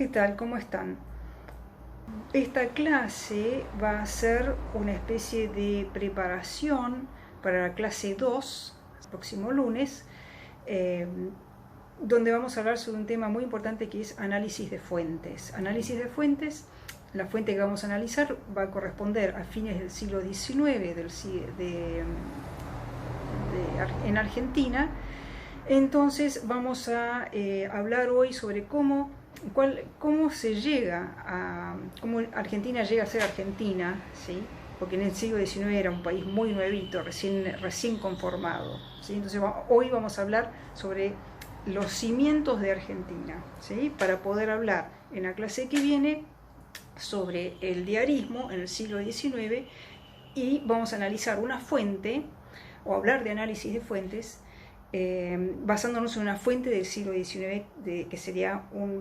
¿Qué tal? ¿Cómo están? Esta clase va a ser una especie de preparación para la clase 2, el próximo lunes, eh, donde vamos a hablar sobre un tema muy importante que es análisis de fuentes. Análisis de fuentes, la fuente que vamos a analizar va a corresponder a fines del siglo XIX en Argentina. Entonces vamos a hablar hoy sobre cómo se llega cómo Argentina llega a ser Argentina, ¿sí? Porque en el siglo XIX era un país muy nuevito, recién conformado, ¿sí? Entonces hoy vamos a hablar sobre los cimientos de Argentina, ¿sí? Para poder hablar en la clase que viene sobre el diarismo en el siglo XIX, y vamos a analizar una fuente, o hablar de análisis de fuentes, basándonos en una fuente del siglo XIX, que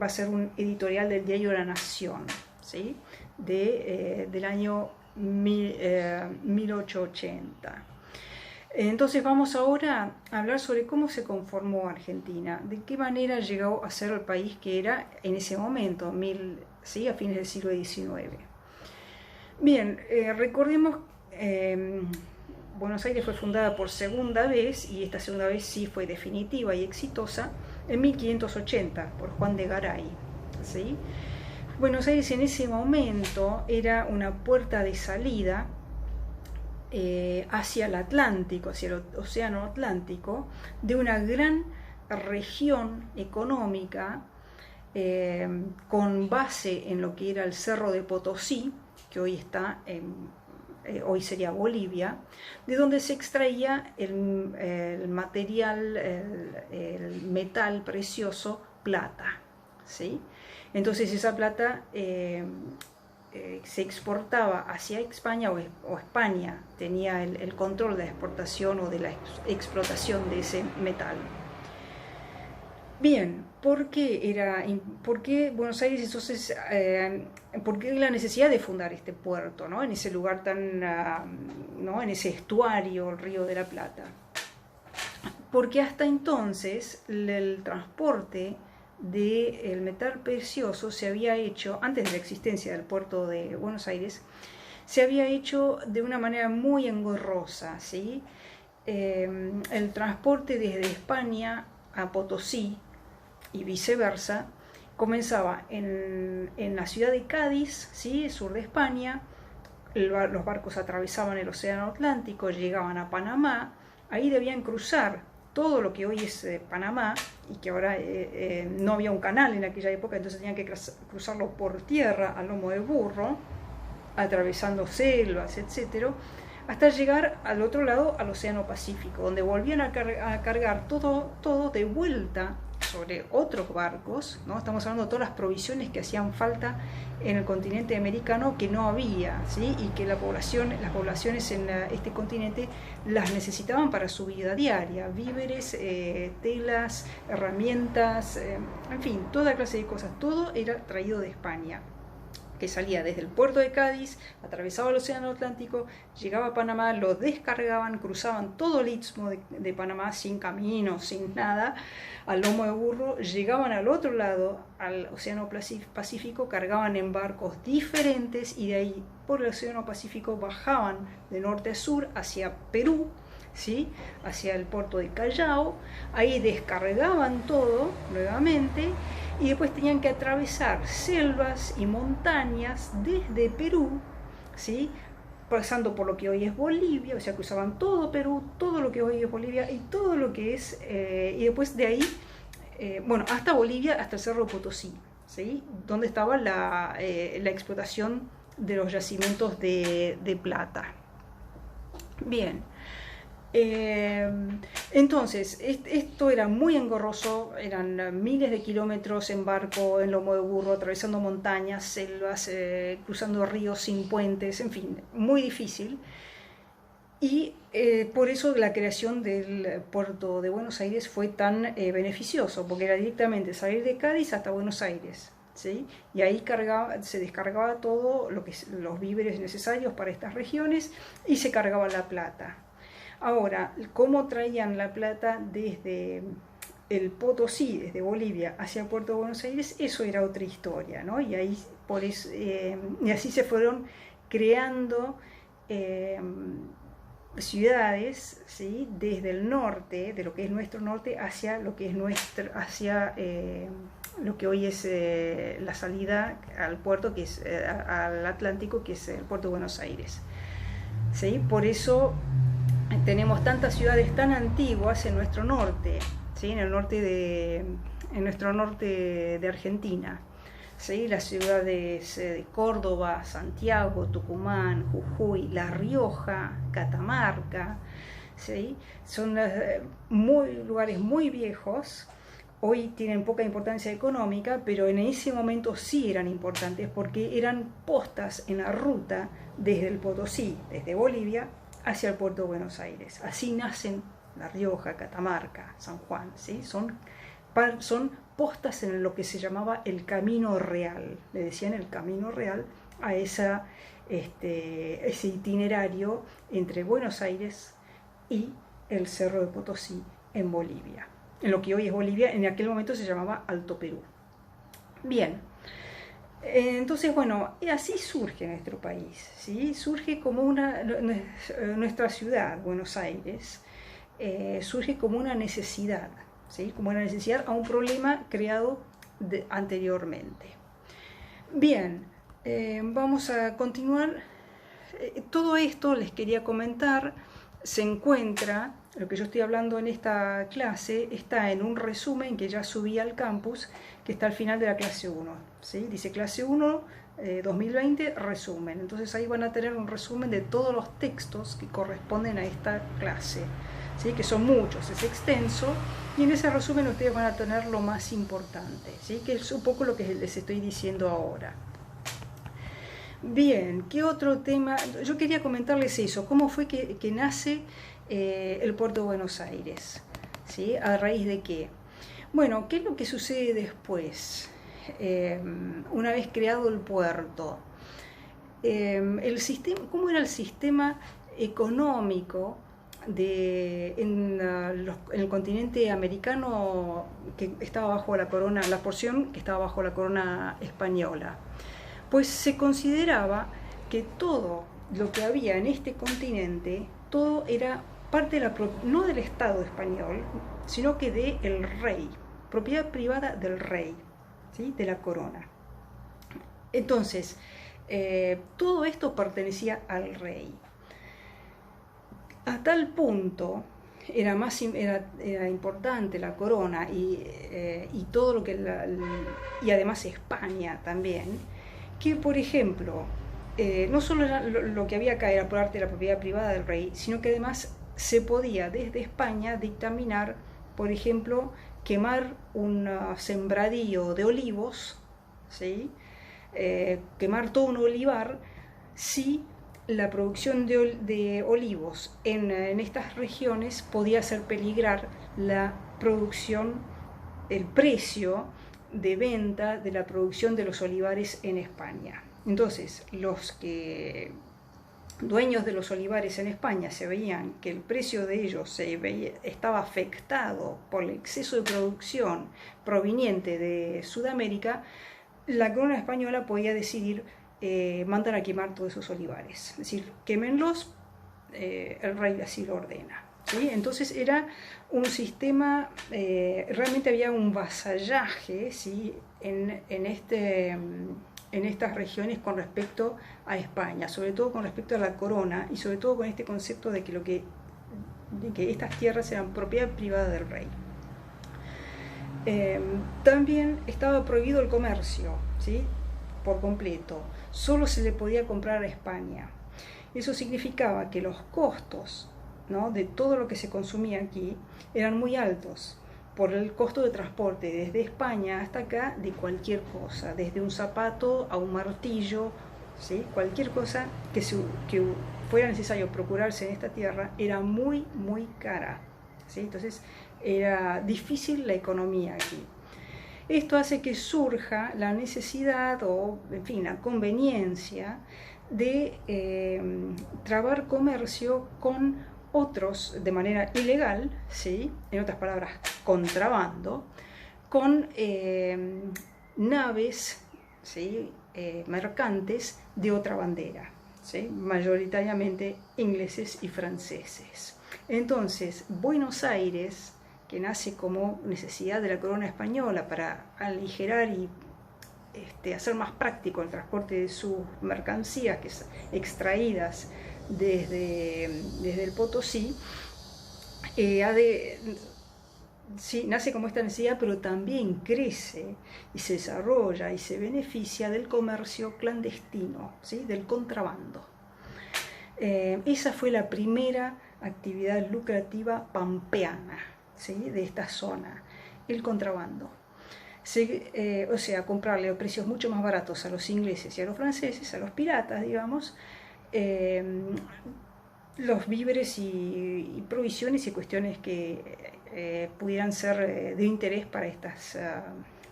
va a ser un editorial del diario La Nación, ¿sí? Del año 1880. Entonces vamos ahora a hablar sobre cómo se conformó Argentina, de qué manera llegó a ser el país que era en ese momento, ¿sí? A fines del siglo XIX. Bien, recordemos, Buenos Aires fue fundada por segunda vez, y esta segunda vez sí fue definitiva y exitosa, en 1580 por Juan de Garay, ¿sí? Buenos Aires en ese momento era una puerta de salida hacia el Atlántico, hacia el océano Atlántico, de una gran región económica con base en lo que era el Cerro de Potosí, que hoy sería Bolivia, de donde se extraía el material, el metal precioso, plata, ¿sí? Entonces esa plata se exportaba hacia España, o España tenía el control de la exportación o de la explotación de ese metal. Bien, ¿por qué Buenos Aires entonces, por qué la necesidad de fundar este puerto, ¿no? En ese lugar ¿no? En ese estuario, el Río de la Plata? Porque hasta entonces el transporte del metal precioso se había hecho, antes de la existencia del puerto de Buenos Aires, se había hecho de una manera muy engorrosa, ¿sí? El transporte desde España a Potosí y viceversa comenzaba en la ciudad de Cádiz, ¿sí? Sur de España. Los barcos atravesaban el océano Atlántico, llegaban a Panamá, ahí debían cruzar todo lo que hoy es Panamá, y que ahora no había un canal en aquella época, entonces tenían que cruzarlo por tierra a lomo de burro, atravesando selvas, etcétera, hasta llegar al otro lado, al Océano Pacífico, donde volvían a cargar todo de vuelta sobre otros barcos, ¿no? Estamos hablando de todas las provisiones que hacían falta en el continente americano, que no había, ¿sí? Y que las poblaciones en este continente las necesitaban para su vida diaria: víveres, telas, herramientas, en fin, toda clase de cosas. Todo era traído de España, que salía desde el puerto de Cádiz, atravesaba el océano Atlántico, llegaba a Panamá, lo descargaban, cruzaban todo el istmo de Panamá sin camino, sin nada, al lomo de burro, llegaban al otro lado, al océano Pacífico, cargaban en barcos diferentes, y de ahí por el océano Pacífico bajaban de norte a sur hacia Perú, ¿sí? Hacia el puerto de Callao, ahí descargaban todo nuevamente, y después tenían que atravesar selvas y montañas desde Perú, ¿sí? Pasando por lo que hoy es Bolivia, o sea, cruzaban todo Perú, todo lo que hoy es Bolivia, y todo lo que es, y después de ahí, hasta Bolivia, hasta el Cerro Potosí, ¿sí? Donde estaba la explotación de los yacimientos de plata. Bien. Entonces, esto era muy engorroso, eran miles de kilómetros en barco, en lomo de burro, atravesando montañas, selvas, cruzando ríos sin puentes, en fin, muy difícil. Y por eso la creación del puerto de Buenos Aires fue tan beneficioso, porque era directamente salir de Cádiz hasta Buenos Aires, ¿sí? Y ahí se descargaba todo los víveres necesarios para estas regiones, y se cargaba la plata. Ahora, ¿cómo traían la plata desde el Potosí, desde Bolivia hacia Puerto Buenos Aires, eso era otra historia, ¿no? Y ahí, por eso, y así se fueron creando ciudades, ¿sí? Desde el norte, de lo que es nuestro norte, hacia lo que es lo que hoy es la salida al puerto, que es al Atlántico, que es el puerto de Buenos Aires, ¿sí? Por eso tenemos tantas ciudades tan antiguas en nuestro norte, ¿sí? En nuestro norte de Argentina, ¿sí? Las ciudades de Córdoba, Santiago, Tucumán, Jujuy, La Rioja, Catamarca, ¿sí? Son lugares muy viejos. Hoy tienen poca importancia económica, pero en ese momento sí eran importantes porque eran postas en la ruta desde el Potosí, desde Bolivia, hacia el puerto de Buenos Aires. Así nacen La Rioja, Catamarca, San Juan, ¿sí? Son postas en lo que se llamaba el Camino Real. Le decían el Camino Real a ese itinerario entre Buenos Aires y el Cerro de Potosí en Bolivia. En lo que hoy es Bolivia, en aquel momento se llamaba Alto Perú. Bien, entonces, bueno, así surge nuestro país, ¿sí? Surge como nuestra ciudad, Buenos Aires, surge como una necesidad, ¿sí? Como una necesidad a un problema creado anteriormente. Bien, vamos a continuar. Todo esto les quería comentar, se encuentra, lo que yo estoy hablando en esta clase, está en un resumen que ya subí al campus, que está al final de la clase 1, ¿sí? Dice clase 1, 2020, resumen. Entonces ahí van a tener un resumen de todos los textos que corresponden a esta clase, ¿sí? Que son muchos, es extenso, y en ese resumen ustedes van a tener lo más importante, ¿sí? Que es un poco lo que les estoy diciendo ahora. Bien, ¿qué otro tema? Yo quería comentarles eso, cómo fue que nace el puerto de Buenos Aires, ¿sí? ¿A raíz de qué? Bueno, ¿qué es lo que sucede después? Una vez creado el puerto, ¿cómo era el sistema económico en el continente americano que estaba bajo la corona, la porción que estaba bajo la corona española? Pues se consideraba que todo lo que había en este continente, todo era parte no del Estado español, sino que del rey, propiedad privada del rey, ¿sí? De la corona. Entonces, todo esto pertenecía al rey. A tal punto era importante la corona y todo lo que y además España también, que por ejemplo, no solo lo que había acá era por arte de la propiedad privada del rey, sino que además se podía desde España dictaminar, por ejemplo, quemar un sembradío de olivos, ¿sí? Quemar todo un olivar si la producción de olivos en estas regiones podía hacer peligrar la producción, el precio de venta de la producción de los olivares en España. Entonces, los dueños de los olivares en España se veían que el precio de ellos estaba afectado por el exceso de producción proveniente de Sudamérica, la corona española podía decidir mandar a quemar todos esos olivares. Es decir, quémenlos, el rey así lo ordena, ¿sí? Entonces era un sistema, realmente había un vasallaje, ¿sí? en estas regiones con respecto a España, sobre todo con respecto a la corona y sobre todo con este concepto de que estas tierras eran propiedad privada del rey. También estaba prohibido el comercio, ¿sí? Por completo, solo se le podía comprar a España. Eso significaba que los costos, ¿no? De todo lo que se consumía aquí eran muy altos por el costo de transporte desde España hasta acá de cualquier cosa, desde un zapato a un martillo, ¿sí? Cualquier cosa que fuera necesario procurarse en esta tierra era muy, muy cara, ¿sí? Entonces era difícil la economía aquí. Esto hace que surja la necesidad o, en fin, la conveniencia de trabar comercio con otros de manera ilegal, ¿sí? En otras palabras, contrabando, con naves, ¿sí? Mercantes de otra bandera, ¿sí? Mayoritariamente ingleses y franceses. Entonces, Buenos Aires, que nace como necesidad de la corona española para aligerar y hacer más práctico el transporte de sus mercancías que es extraídas desde el Potosí, sí, nace como esta necesidad, pero también crece y se desarrolla y se beneficia del comercio clandestino, ¿sí? Del contrabando. Esa fue la primera actividad lucrativa pampeana, ¿sí? De esta zona, el contrabando. O sea, comprarle a precios mucho más baratos a los ingleses y a los franceses, a los piratas, digamos, los víveres y provisiones y cuestiones que pudieran ser de interés para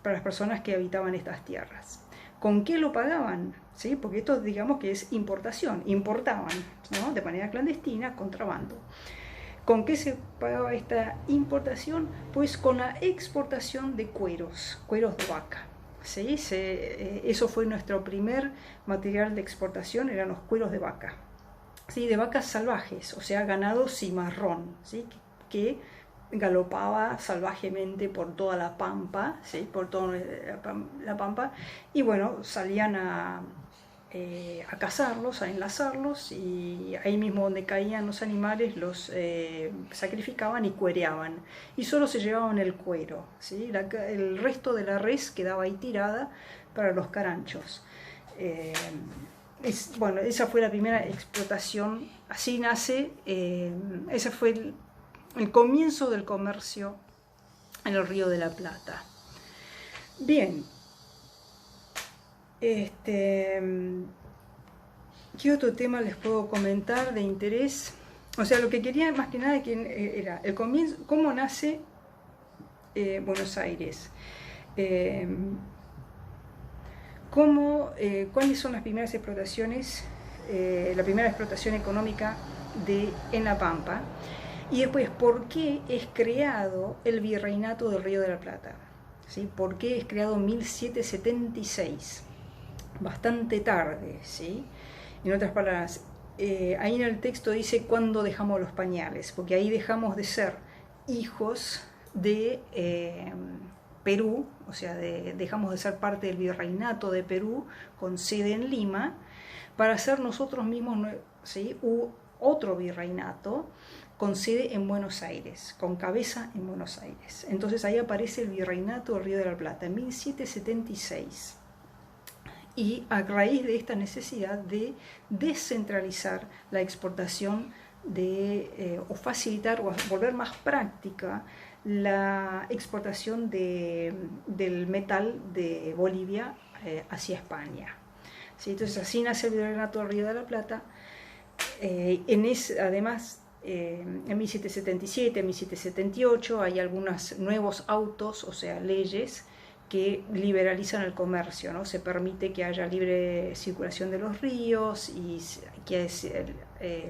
las personas que habitaban estas tierras. ¿Con qué lo pagaban? ¿Sí? Porque esto, digamos que es importación, importaban, ¿no? De manera clandestina, contrabando. ¿Con qué se pagaba esta importación? Pues con la exportación de cueros de vaca. ¿Sí? Eso fue nuestro primer material de exportación, eran los cueros de vaca. ¿Sí? De vacas salvajes, o sea, ganado cimarrón, ¿sí? que galopaba salvajemente por toda la pampa, ¿sí? Por toda la pampa, y bueno, salían a cazarlos, a enlazarlos, y ahí mismo donde caían los animales los sacrificaban y cuereaban, y solo se llevaban el cuero, ¿sí? El resto de la res quedaba ahí tirada para los caranchos. Bueno, esa fue la primera explotación, así nace, ese fue el comienzo del comercio en el Río de la Plata. Bien, ¿qué otro tema les puedo comentar de interés? O sea, lo que quería más que nada era el comienzo, cómo nace Buenos Aires. ¿Cuáles son las primeras explotaciones, la primera explotación económica en La Pampa? Y después, ¿por qué es creado el Virreinato del Río de la Plata? ¿Sí? ¿Por qué es creado en 1776? Bastante tarde, ¿sí? En otras palabras, ahí en el texto dice cuándo dejamos los pañales, porque ahí dejamos de ser hijos de Perú, o sea, dejamos de ser parte del Virreinato de Perú con sede en Lima, para ser nosotros mismos, ¿sí? Otro virreinato con sede en Buenos Aires, con cabeza en Buenos Aires. Entonces ahí aparece el Virreinato del Río de la Plata en 1776. Y a raíz de esta necesidad de descentralizar la exportación o facilitar o volver más práctica la exportación del metal de Bolivia hacia España. ¿Sí? Entonces así nace el Virreinato del Río de la Plata. Además, en 1777, 1778 hay algunos nuevos autos, o sea, leyes que liberalizan el comercio, ¿no? Se permite que haya libre circulación de los ríos y que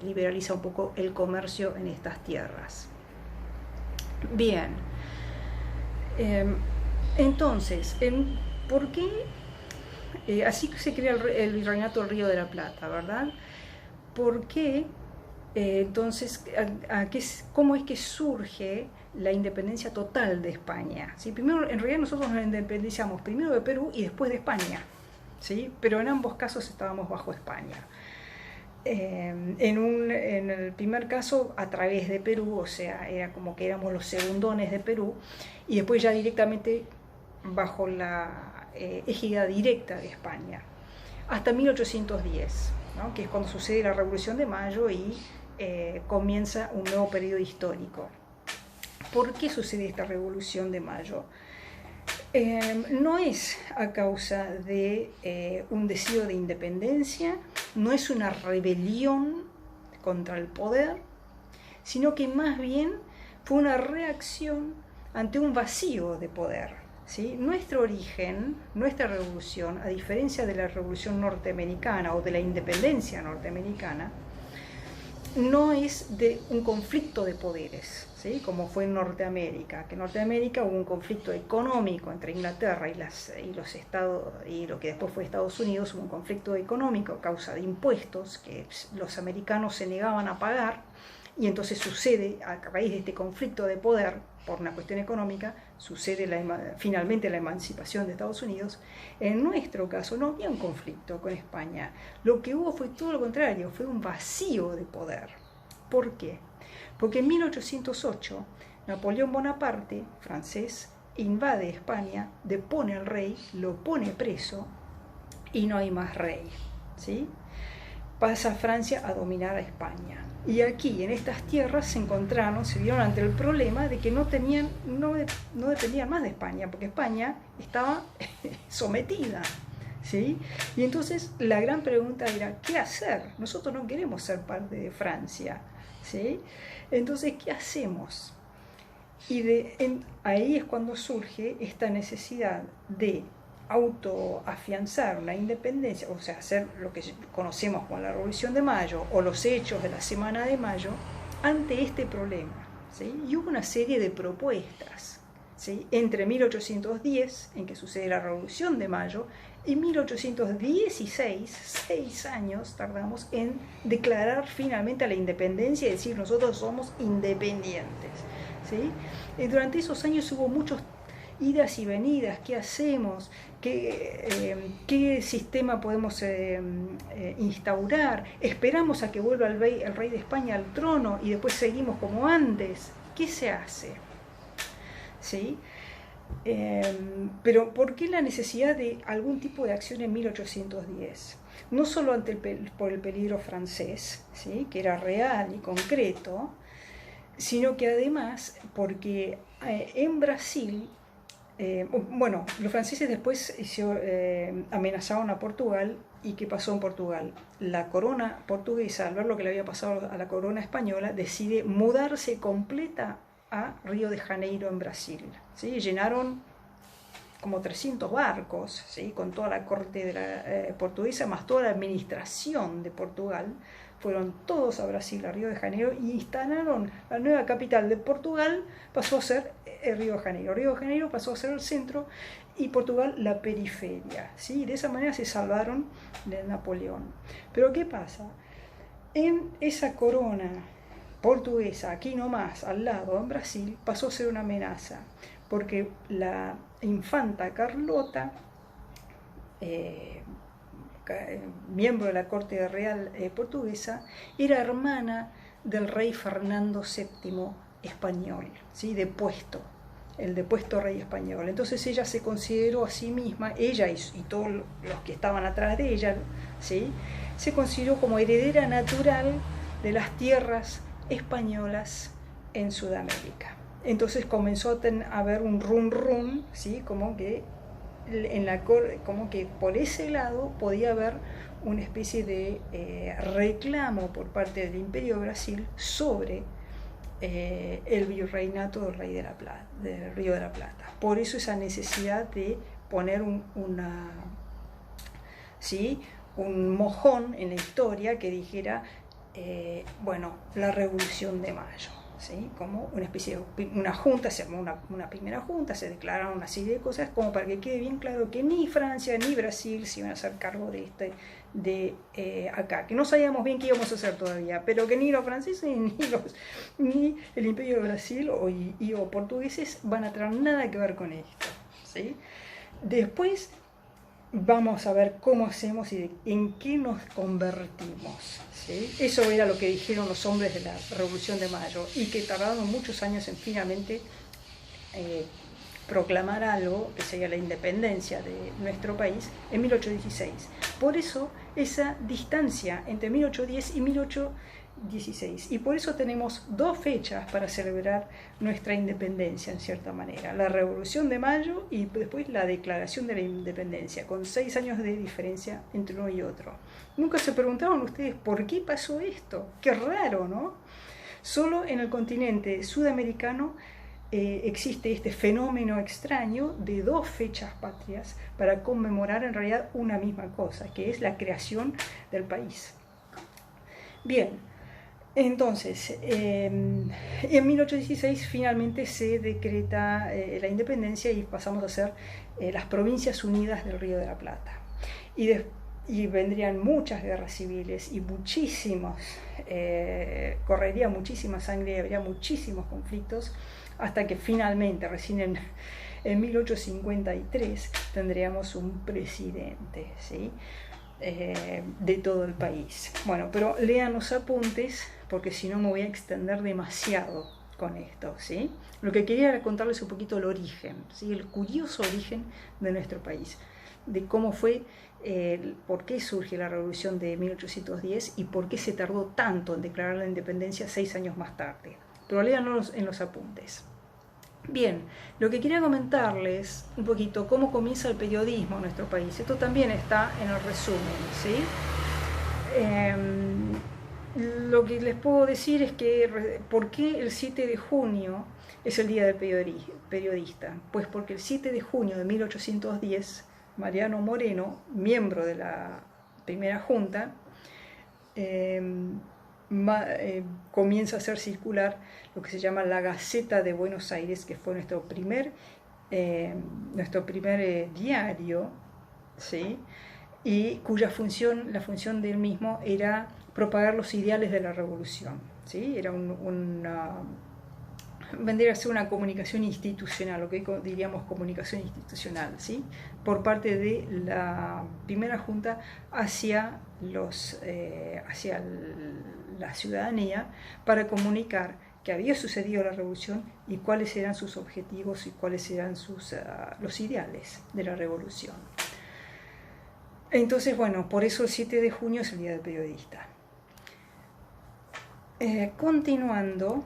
liberaliza un poco el comercio en estas tierras. Bien, entonces, ¿por qué? Así se crea el Virreinato del Río de la Plata, ¿verdad? ¿Por qué? Entonces, ¿cómo es que surge la independencia total de España? ¿Sí? Primero, en realidad nosotros nos independizamos primero de Perú y después de España, ¿sí? Pero en ambos casos estábamos bajo España. En el primer caso a través de Perú, o sea, era como que éramos los segundones de Perú, y después ya directamente bajo la égida directa de España, hasta 1810, ¿no? Que es cuando sucede la Revolución de Mayo y comienza un nuevo periodo histórico. ¿Por qué sucede esta Revolución de Mayo? No es a causa de un deseo de independencia, no es una rebelión contra el poder, sino que más bien fue una reacción ante un vacío de poder, ¿sí? Nuestro origen, nuestra revolución, a diferencia de la revolución norteamericana o de la independencia norteamericana, no es de un conflicto de poderes, ¿sí? Como fue en Norteamérica, que en Norteamérica hubo un conflicto económico entre Inglaterra y los Estados, y lo que después fue Estados Unidos, hubo un conflicto económico a causa de impuestos que los americanos se negaban a pagar, y entonces sucede, a raíz de este conflicto de poder por una cuestión económica, sucede finalmente la emancipación de Estados Unidos. En nuestro caso no había un conflicto con España, lo que hubo fue todo lo contrario, fue un vacío de poder. ¿Por qué? Porque en 1808 Napoleón Bonaparte, francés, invade España, depone al rey, lo pone preso y no hay más rey, ¿sí? Pasa Francia a dominar a España. Y aquí, en estas tierras, se vieron ante el problema de que no dependían más de España, porque España estaba sometida, ¿sí? Y entonces la gran pregunta era, ¿qué hacer? Nosotros no queremos ser parte de Francia, ¿sí? Entonces, ¿qué hacemos? Y ahí es cuando surge esta necesidad de autoafianzar la independencia, o sea, hacer lo que conocemos como la Revolución de Mayo o los hechos de la Semana de Mayo ante este problema, ¿sí? Y hubo una serie de propuestas, ¿sí? Entre 1810, en que sucede la Revolución de Mayo, y 1816, 6 años tardamos en declarar finalmente la independencia y decir nosotros somos independientes, ¿sí? Y durante esos años hubo muchos idas y venidas, ¿qué hacemos? ¿Qué sistema podemos instaurar? ¿Esperamos a que vuelva el rey de España al trono y después seguimos como antes? ¿Qué se hace? ¿Sí? Pero ¿por qué la necesidad de algún tipo de acción en 1810? No solo por el peligro francés, ¿sí? Que era real y concreto, sino que además porque en Brasil, los franceses después amenazaron a Portugal. ¿Y qué pasó en Portugal? La corona portuguesa, al ver lo que le había pasado a la corona española, decide mudarse completa a Río de Janeiro, en Brasil, ¿sí? Llenaron como 300 barcos, ¿sí? Con toda la corte de la, portuguesa, más toda la administración de Portugal, fueron todos a Brasil, a Río de Janeiro, y instalaron la nueva capital de Portugal, pasó a ser Río de Janeiro. Río de Janeiro pasó a ser el centro y Portugal la periferia, ¿sí? De esa manera se salvaron de Napoleón. Pero ¿qué pasa? En esa corona portuguesa, aquí nomás, al lado, en Brasil, pasó a ser una amenaza, porque la infanta Carlota, miembro de la corte real portuguesa, era hermana del rey Fernando VII español, ¿sí? El depuesto rey español. Entonces ella se consideró a sí misma, ella y todos los que estaban atrás de ella, ¿sí? Se consideró como heredera natural de las tierras españolas en Sudamérica. Entonces comenzó a haber un run, ¿sí? Como que por ese lado podía haber una especie de reclamo por parte del Imperio de Brasil sobre el virreinato del del Río de la Plata. Por eso esa necesidad de poner un mojón en la historia que dijera, la Revolución de Mayo, ¿sí? Como una especie de una junta, se armó una primera junta, se declararon una serie de cosas como para que quede bien claro que ni Francia ni Brasil se iban a hacer cargo de acá, que no sabíamos bien qué íbamos a hacer todavía, pero que ni los franceses ni el Imperio de Brasil o portugueses van a tener nada que ver con esto, ¿sí? Después vamos a ver cómo hacemos y en qué nos convertimos, ¿sí? Eso era lo que dijeron los hombres de la Revolución de Mayo y que tardaron muchos años en finalmente proclamar algo que sería la independencia de nuestro país en 1816. Por eso esa distancia entre 1810 y 1816. Y por eso tenemos dos fechas para celebrar nuestra independencia, en cierta manera. La Revolución de Mayo y después la Declaración de la Independencia, con 6 años de diferencia entre uno y otro. ¿Nunca se preguntaban ustedes por qué pasó esto? Qué raro, ¿no? Solo en el continente sudamericano existe este fenómeno extraño de dos fechas patrias para conmemorar en realidad una misma cosa, que es la creación del país. Bien, Entonces, en 1816 finalmente se decreta la independencia y pasamos a ser las Provincias Unidas del Río de la Plata. Y vendrían muchas guerras civiles y correría muchísima sangre, habría muchísimos conflictos, hasta que finalmente, recién en 1853, tendríamos un presidente, ¿sí? De todo el país. Bueno, pero lean los apuntes, porque si no me voy a extender demasiado con esto, ¿sí? Lo que quería era contarles un poquito el origen, ¿sí? El curioso origen de nuestro país, de cómo fue, por qué surge la revolución de 1810 y por qué se tardó tanto en declarar la independencia 6 años más tarde. Pero léanlo en los apuntes. Bien, lo que quería comentarles un poquito cómo comienza el periodismo en nuestro país. Esto también está en el resumen, ¿sí? Lo que les puedo decir es que ¿por qué el 7 de junio es el Día del Periodista? Pues porque el 7 de junio de 1810, Mariano Moreno, miembro de la primera junta, comienza a hacer circular lo que se llama la Gaceta de Buenos Aires, que fue nuestro primer diario, ¿sí? Y cuya la función del mismo era propagar los ideales de la revolución, ¿sí? Era vendría a ser una comunicación institucional, lo que hoy diríamos comunicación institucional, ¿sí? Por parte de la primera junta hacia la ciudadanía, para comunicar que había sucedido la revolución y cuáles eran sus objetivos y cuáles eran los ideales de la revolución. Entonces, bueno, por eso el 7 de junio es el Día del Periodista. Continuando,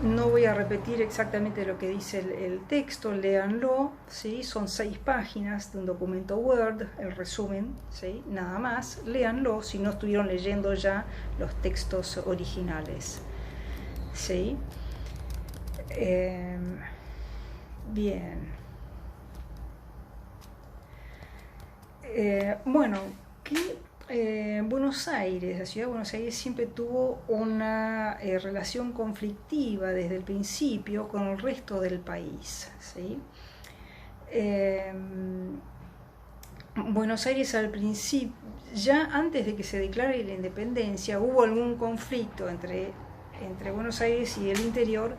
no voy a repetir exactamente lo que dice el texto, léanlo, ¿sí? Son 6 páginas de un documento Word, el resumen, ¿sí? Nada más, léanlo si no estuvieron leyendo ya los textos originales, ¿sí? Bien. Bueno, Buenos Aires, la ciudad de Buenos Aires siempre tuvo una relación conflictiva desde el principio con el resto del país, ¿sí? Buenos Aires al principio, ya antes de que se declare la independencia, hubo algún conflicto entre Buenos Aires y el interior,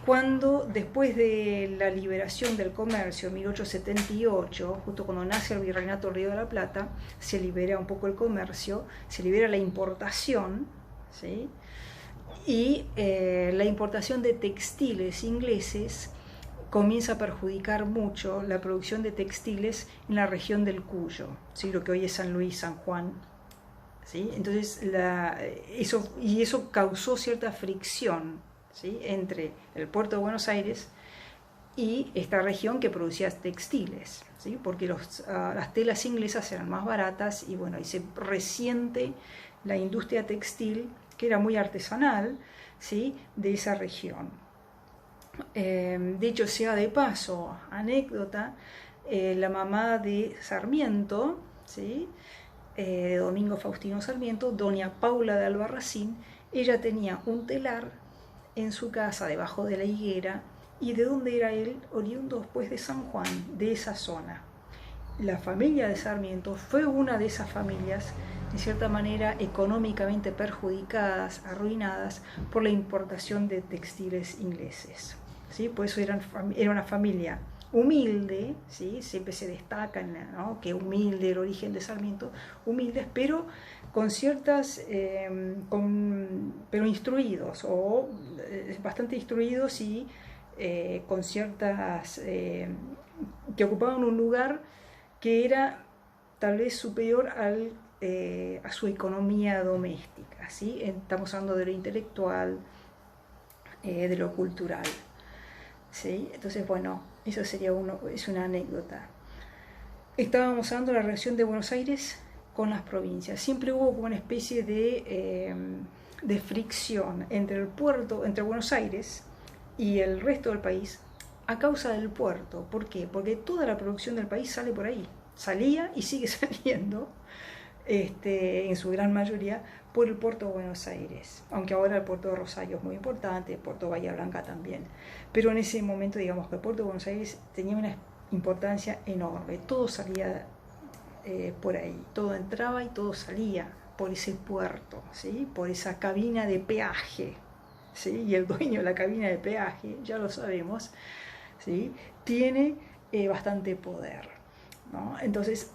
cuando después de la liberación del comercio en 1878, justo cuando nace el Virreinato del Río de la Plata, se libera un poco el comercio, se libera la importación, ¿sí? Y la importación de textiles ingleses comienza a perjudicar mucho la producción de textiles en la región del Cuyo, ¿sí? Lo que hoy es San Luis, San Juan, ¿sí? Entonces eso causó cierta fricción, ¿sí? Entre el puerto de Buenos Aires y esta región que producía textiles, ¿sí? Porque las telas inglesas eran más baratas y bueno, y se resiente la industria textil, que era muy artesanal, ¿sí? De esa región. Dicho sea de paso, anécdota, la mamá de Sarmiento, ¿sí? De Domingo Faustino Sarmiento, doña Paula de Albarracín, ella tenía un telar en su casa debajo de la higuera. ¿Y de dónde era él? Oriundo pues de San Juan, de esa zona. La familia de Sarmiento fue una de esas familias, de cierta manera, económicamente perjudicadas, arruinadas por la importación de textiles ingleses, ¿sí? Por eso era una familia humilde, ¿sí? Siempre se destaca, ¿no? Que humilde el origen de Sarmiento, humildes, pero con ciertas, pero instruidos, o bastante instruidos y con ciertas, que ocupaban un lugar que era tal vez superior a su economía doméstica, ¿sí? Estamos hablando de lo intelectual, de lo cultural, ¿sí? Entonces, bueno, eso sería es una anécdota. Estábamos hablando de la relación de Buenos Aires con las provincias. Siempre hubo como una especie de fricción entre el puerto, entre Buenos Aires y el resto del país, a causa del puerto. ¿Por qué? Porque toda la producción del país sale por ahí. Salía y sigue saliendo en su gran mayoría, por el puerto de Buenos Aires, aunque ahora el puerto de Rosario es muy importante, el puerto de Bahía Blanca también, pero en ese momento digamos que el puerto de Buenos Aires tenía una importancia enorme, todo salía por ahí, todo entraba y todo salía por ese puerto, ¿sí? Por esa cabina de peaje, ¿sí? Y el dueño de la cabina de peaje, ya lo sabemos, ¿sí? Tiene bastante poder, ¿no? Entonces,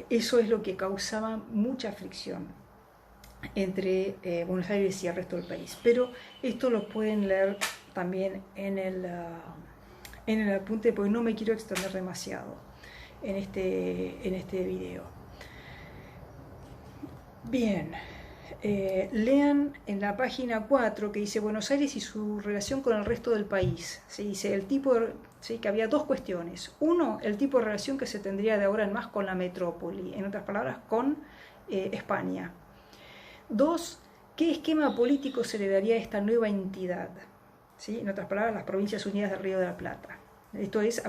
eso es lo que causaba mucha fricción entre Buenos Aires y el resto del país. Pero esto lo pueden leer también en el apunte, porque no me quiero extender demasiado en este video. Bien, lean en la página 4 que dice Buenos Aires y su relación con el resto del país. Se dice el tipo de, ¿sí? Que había dos cuestiones. Uno, el tipo de relación que se tendría de ahora en más con la metrópoli, en otras palabras, con España. Dos, ¿qué esquema político se le daría a esta nueva entidad? ¿Sí? En otras palabras, las Provincias Unidas del Río de la Plata. Esto es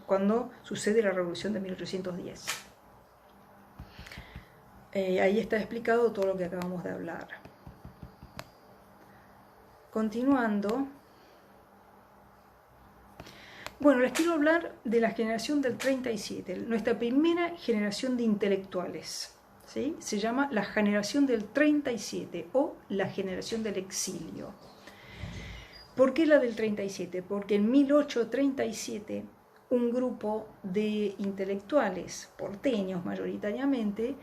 cuando sucede la Revolución de 1810. Ahí está explicado todo lo que acabamos de hablar. Continuando. Bueno, les quiero hablar de la generación del 37, nuestra primera generación de intelectuales. ¿Sí? Se llama la generación del 37 o la generación del exilio. ¿Por qué la del 37? Porque en 1837 un grupo de intelectuales porteños mayoritariamente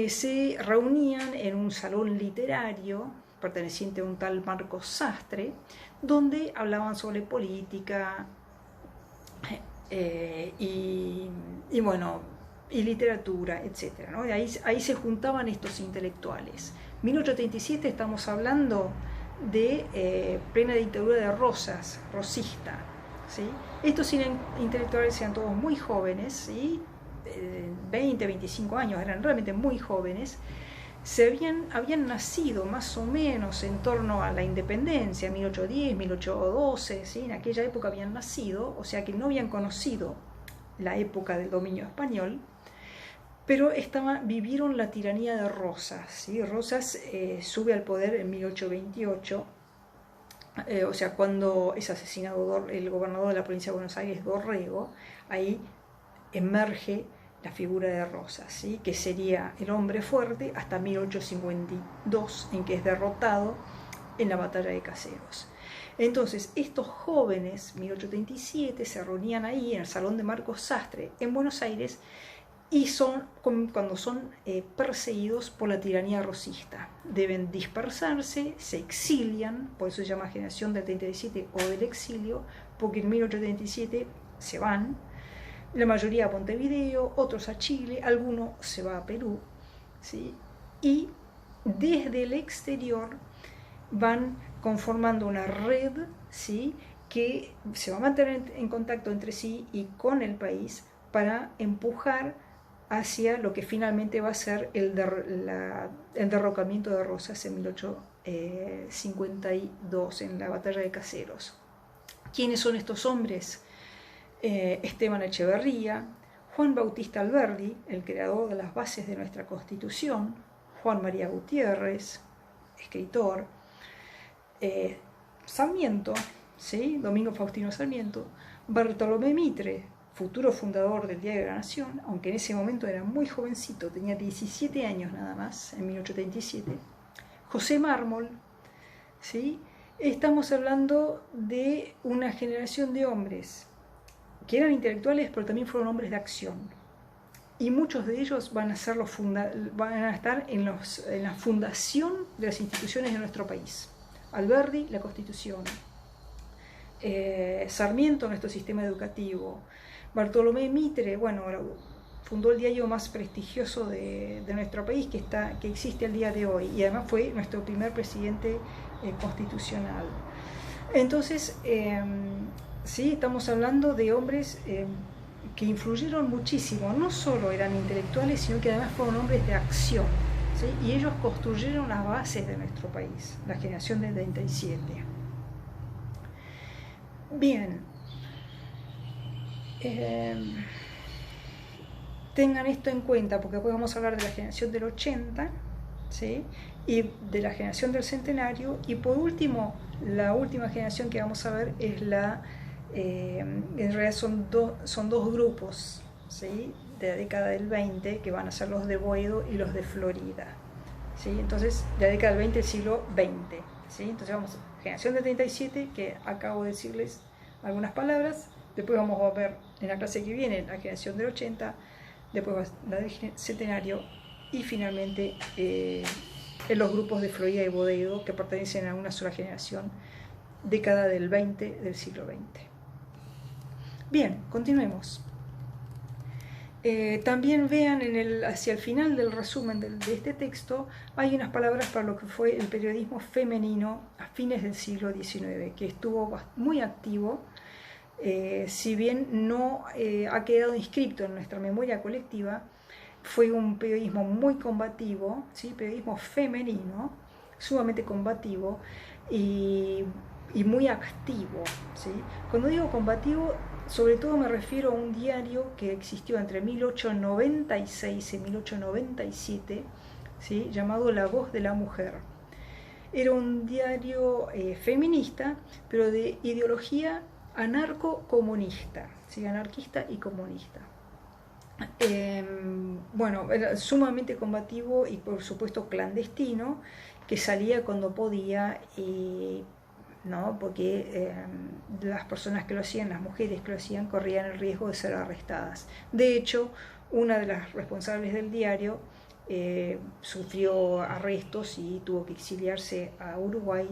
se reunían en un salón literario perteneciente a un tal Marcos Sastre, donde hablaban sobre política y literatura, etc., ¿no? Ahí se juntaban estos intelectuales. 1837 estamos hablando de plena dictadura de Rosas, rosista, ¿sí? Estos intelectuales eran todos muy jóvenes, ¿sí? 20, 25 años, eran realmente muy jóvenes. Habían nacido más o menos en torno a la independencia, 1810, 1812, ¿sí? En aquella época habían nacido, o sea que no habían conocido la época del dominio español, pero vivieron la tiranía de Rosas, ¿sí? Rosas sube al poder en 1828, o sea, cuando es asesinado el gobernador de la provincia de Buenos Aires, Dorrego, ahí emerge la figura de Rosas, ¿sí? Que sería el hombre fuerte hasta 1852, en que es derrotado en la batalla de Caseros. Entonces, estos jóvenes, 1837, se reunían ahí en el Salón de Marcos Sastre, en Buenos Aires, y cuando son perseguidos por la tiranía rosista. Deben dispersarse, se exilian, por eso se llama generación del 37 o del exilio, porque en 1837 se van, la mayoría a Montevideo, otros a Chile, alguno se va a Perú, ¿sí? Y desde el exterior van conformando una red, ¿sí? Que se va a mantener en contacto entre sí y con el país para empujar hacia lo que finalmente va a ser el derrocamiento de Rosas en 1852, en la batalla de Caseros. ¿Quiénes son estos hombres? Esteban Echeverría, Juan Bautista Alberdi, el creador de las bases de nuestra Constitución, Juan María Gutiérrez, escritor, Sarmiento, ¿sí? Domingo Faustino Sarmiento, Bartolomé Mitre, futuro fundador del Diario de la Nación, aunque en ese momento era muy jovencito, tenía 17 años nada más, en 1837, José Mármol, ¿sí? Estamos hablando de una generación de hombres que eran intelectuales, pero también fueron hombres de acción. Y muchos de ellos van a estar en la fundación de las instituciones de nuestro país. Alberdi, la Constitución. Sarmiento, nuestro sistema educativo. Bartolomé Mitre, bueno, fundó el diario más prestigioso de nuestro país, que existe al día de hoy, y además fue nuestro primer presidente constitucional. Entonces, sí, estamos hablando de hombres que influyeron muchísimo, no solo eran intelectuales, sino que además fueron hombres de acción, ¿sí? Y ellos construyeron las bases de nuestro país, la generación del 37. Bien. tengan esto en cuenta, porque después vamos a hablar de la generación del 80, ¿sí? Y de la generación del centenario, y por último, la última generación que vamos a ver es en realidad son dos grupos, ¿sí? De la década del 20, que van a ser los de Boedo y los de Florida, ¿sí? Entonces, la década del 20, el siglo XX, ¿sí? Entonces vamos, generación del 37, que acabo de decirles algunas palabras, después vamos a ver en la clase que viene la generación del 80, después la del centenario, y finalmente en los grupos de Florida y Boedo, que pertenecen a una sola generación, década del 20 del siglo XX. Bien, continuemos. También vean hacia el final del resumen de este texto, hay unas palabras para lo que fue el periodismo femenino a fines del siglo XIX, que estuvo muy activo, si bien no ha quedado inscrito en nuestra memoria colectiva. Fue un periodismo muy combativo, ¿sí? Periodismo femenino, sumamente combativo y muy activo, ¿sí? Cuando digo combativo, sobre todo me refiero a un diario que existió entre 1896 y 1897, ¿sí? Llamado La Voz de la Mujer. Era un diario feminista, pero de ideología anarco-comunista, ¿sí? Anarquista y comunista. Bueno, era sumamente combativo y por supuesto clandestino, que salía cuando podía, ¿no? Porque las personas que lo hacían, las mujeres que lo hacían, corrían el riesgo de ser arrestadas. De hecho, una de las responsables del diario sufrió arrestos y tuvo que exiliarse a Uruguay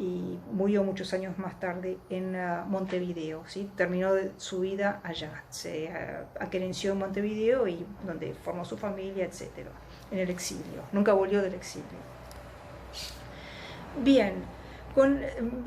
y murió muchos años más tarde en Montevideo, ¿sí? Terminó su vida allá, se aquerenció en Montevideo y donde formó su familia, etc., en el exilio, nunca volvió del exilio. Bien,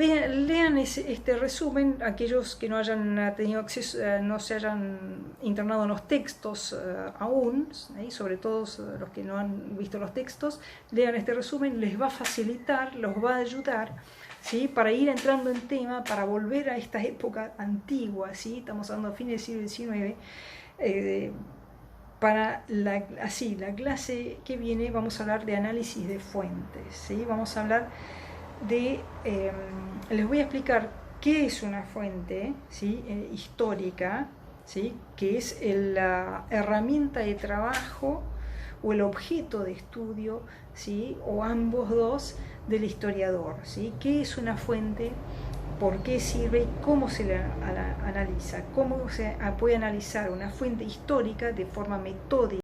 lean este resumen, aquellos que no hayan tenido acceso, no se hayan internado en los textos aún, sobre todo los que no han visto los textos, lean este resumen, les va a facilitar, los va a ayudar, ¿sí? Para ir entrando en tema, para volver a esta época antigua, ¿sí? Estamos hablando a fines del siglo XIX. Para la clase que viene vamos a hablar de análisis de fuentes, ¿sí? Vamos a hablar les voy a explicar qué es una fuente, ¿sí? Histórica, ¿sí? Que es la herramienta de trabajo o el objeto de estudio, ¿sí? O ambos dos del historiador, ¿sí? ¿Qué es una fuente? ¿Por qué sirve? ¿Cómo se la analiza? ¿Cómo se puede analizar una fuente histórica de forma metódica?